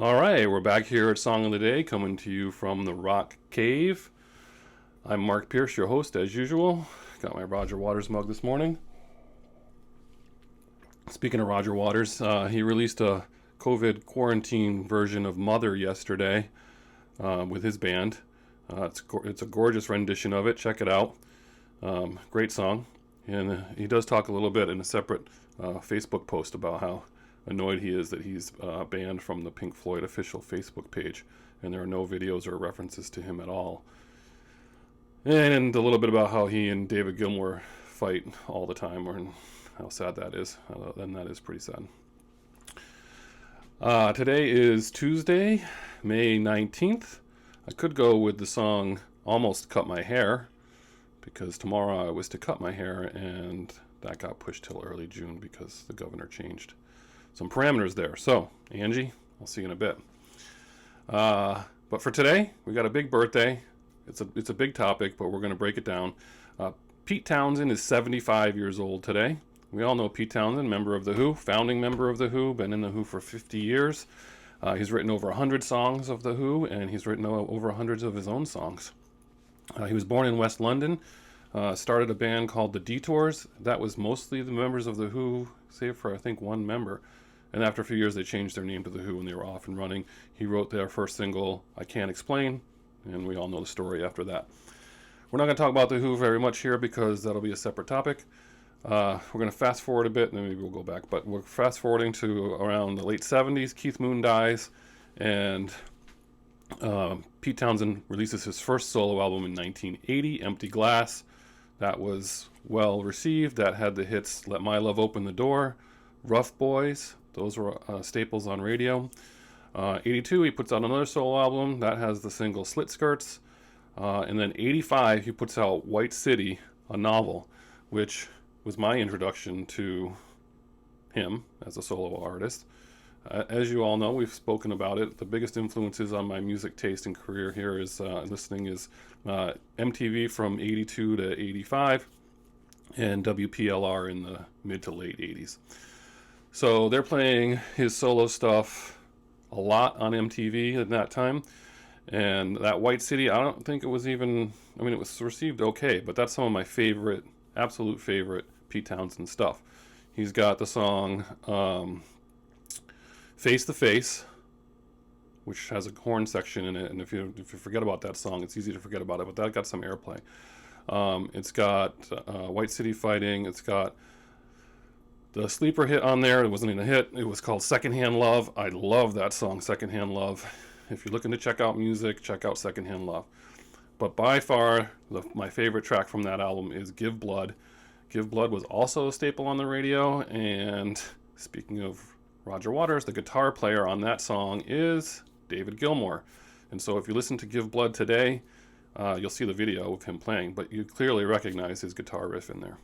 All right, we're back here at Song of the Day, coming to you from the Rock Cave. I'm Mark Pierce, your host, as usual. Got my Roger Waters mug this morning. Speaking of Roger Waters, he released a COVID quarantine version of Mother yesterday with his band. It's a gorgeous rendition of it. Check it out. Great song. And he does talk a little bit in a separate Facebook post about how annoyed he is that he's banned from the Pink Floyd official Facebook page, and there are no videos or references to him at all. And a little bit about how he and David Gilmour fight all the time, and how sad that is. And that is pretty sad. Today is Tuesday, May 19th. I could go with the song Almost Cut My Hair, because tomorrow I was to cut my hair, and that got pushed till early June because the governor changed some parameters there. So, Angie, I'll see you in a bit. But for today, we got a big birthday. It's a big topic, but we're going to break it down. Pete Townshend is 75 years old today. We all know Pete Townshend, member of The Who, founding member of The Who, been in The Who for 50 years. He's written over 100 songs of The Who, and he's written over hundreds of his own songs. He was born in West London, started a band called The Detours. That was mostly the members of The Who, save for, I think, one member. And after a few years, they changed their name to The Who, and they were off and running. He wrote their first single, I Can't Explain, and we all know the story after that. We're not going to talk about The Who very much here because that'll be a separate topic. We're going to fast forward a bit, and then maybe we'll go back. But we're fast forwarding to around the late 70s. Keith Moon dies, and Pete Townshend releases his first solo album in 1980, Empty Glass. That was well received. That had the hits Let My Love Open the Door, Rough Boys. Those were staples on radio. 82, he puts out another solo album. That has the single Slit Skirts. And then 85, he puts out White City, a novel, which was my introduction to him as a solo artist. As you all know, we've spoken about it. The biggest influences on my music taste and career here is listening is MTV from 82 to 85 and WPLR in the mid to late 80s. So they're playing his solo stuff a lot on MTV at that time. And that White City, I don't think it was even, I mean, it was received okay, but that's some of my favorite, absolute favorite Pete Townshend stuff. He's got the song Face to Face, which has a horn section in it, and if you forget about that song, it's easy to forget about it, but that got some airplay. It's got White City Fighting, it's got the sleeper hit on there. It wasn't even a hit. It was called Secondhand Love. I love that song, Secondhand Love. If you're looking to check out music, check out Secondhand Love. But by far, my favorite track from that album is Give Blood. Give Blood was also a staple on the radio. And speaking of Roger Waters, the guitar player on that song is David Gilmour. And so if you listen to Give Blood today, you'll see the video of him playing, but you clearly recognize his guitar riff in there.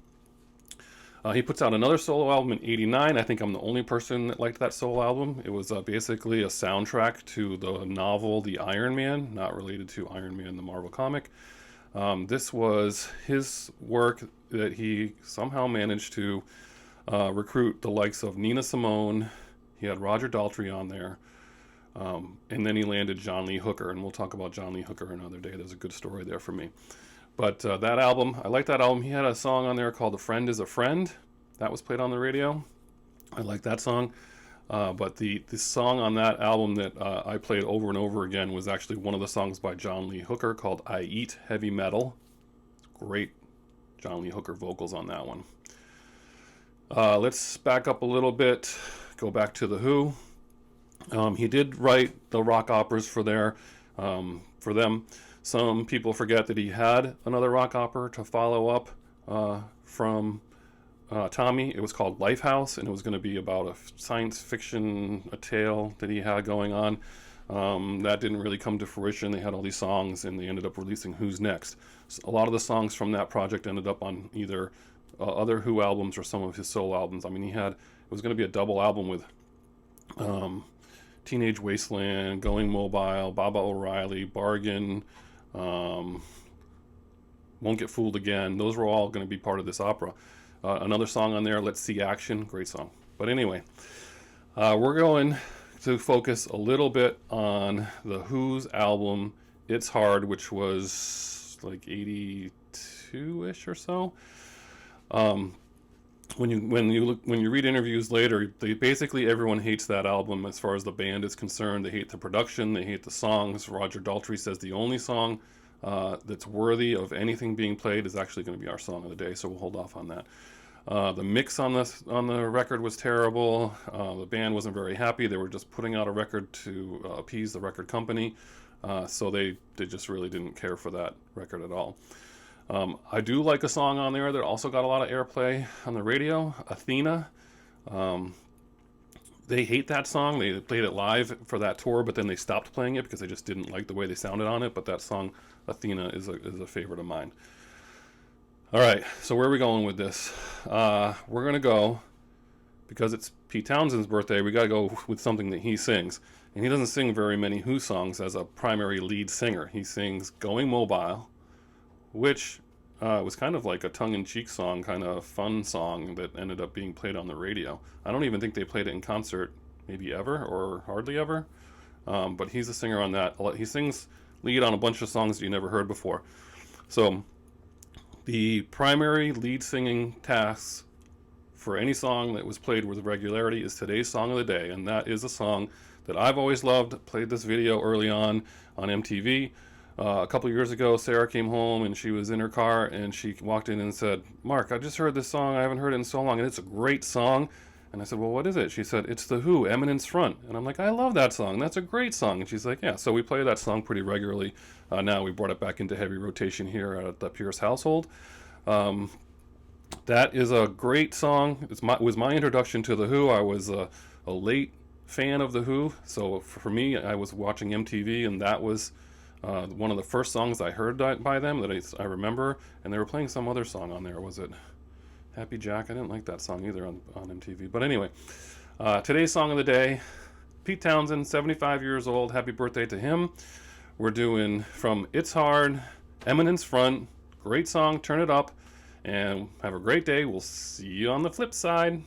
He puts out another solo album in 89. I think I'm the only person that liked that solo album. It was basically a soundtrack to the novel The Iron Man, not related to Iron Man, the Marvel comic. This was his work that he somehow managed to recruit the likes of Nina Simone. He had Roger Daltrey on there. And then he landed John Lee Hooker, and we'll talk about John Lee Hooker another day. There's a good story there for me. But that album, I like that album. He had a song on there called A Friend is a Friend. That was played on the radio. I like that song. But the song on that album that I played over and over again was actually one of the songs by John Lee Hooker called I Eat Heavy Metal. Great John Lee Hooker vocals on that one. Let's back up a little bit, go back to The Who. He did write the rock operas for them. Some people forget that he had another rock opera to follow up from Tommy. It was called Lifehouse, and it was going to be about a science fiction, a tale that he had going on. That didn't really come to fruition. They had all these songs, and they ended up releasing Who's Next. So a lot of the songs from that project ended up on either other Who albums or some of his solo albums. I mean, it was going to be a double album with Teenage Wasteland, Going Mobile, Baba O'Reilly, Bargain, Won't Get Fooled Again. Those were all going to be part of this opera. Another song on there, Let's See Action, great song. But anyway, we're going to focus a little bit on the Who's album It's Hard, which was like 82-ish or so. When you read interviews later, basically everyone hates that album as far as the band is concerned. They hate the production, they hate the songs. Roger Daltrey says the only song that's worthy of anything being played is actually going to be our song of the day, so we'll hold off on that. The mix on the record was terrible. The band wasn't very happy. They were just putting out a record to appease the record company, so they just really didn't care for that record at all. I do like a song on there that also got a lot of airplay on the radio, Athena. They hate that song. They played it live for that tour, but then they stopped playing it because they just didn't like the way they sounded on it. But that song, Athena, is a favorite of mine. All right, so where are we going with this? We're going to go, because it's Pete Townshend's birthday, we got to go with something that he sings. And he doesn't sing very many Who songs as a primary lead singer. He sings Going Mobile, which was kind of like a tongue-in-cheek song, kind of fun song that ended up being played on the radio. I don't even think they played it in concert, maybe ever, or hardly ever. But he's the singer on that. He sings lead on a bunch of songs that you never heard before. So the primary lead singing tasks for any song that was played with regularity is today's song of the day, and that is a song that I've always loved. Played this video early on MTV. A couple years ago, Sarah came home and she was in her car and she walked in and said, "Mark, I just heard this song. I haven't heard it in so long and it's a great song." And I said, "Well, what is it?" She said, "It's The Who, Eminence Front." And I'm like, "I love that song. That's a great song." And she's like, "Yeah." So we play that song pretty regularly. Now we brought it back into heavy rotation here at the Pierce household. That is a great song. It was my introduction to The Who. I was a late fan of The Who. So for me, I was watching MTV and that was one of the first songs I heard by them that I remember, and they were playing some other song on there. Was it Happy Jack? I didn't like that song either on MTV. But anyway, today's song of the day, Pete Townshend, 75 years old. Happy birthday to him. We're doing from It's Hard, Eminence Front. Great song. Turn it up, and have a great day. We'll see you on the flip side.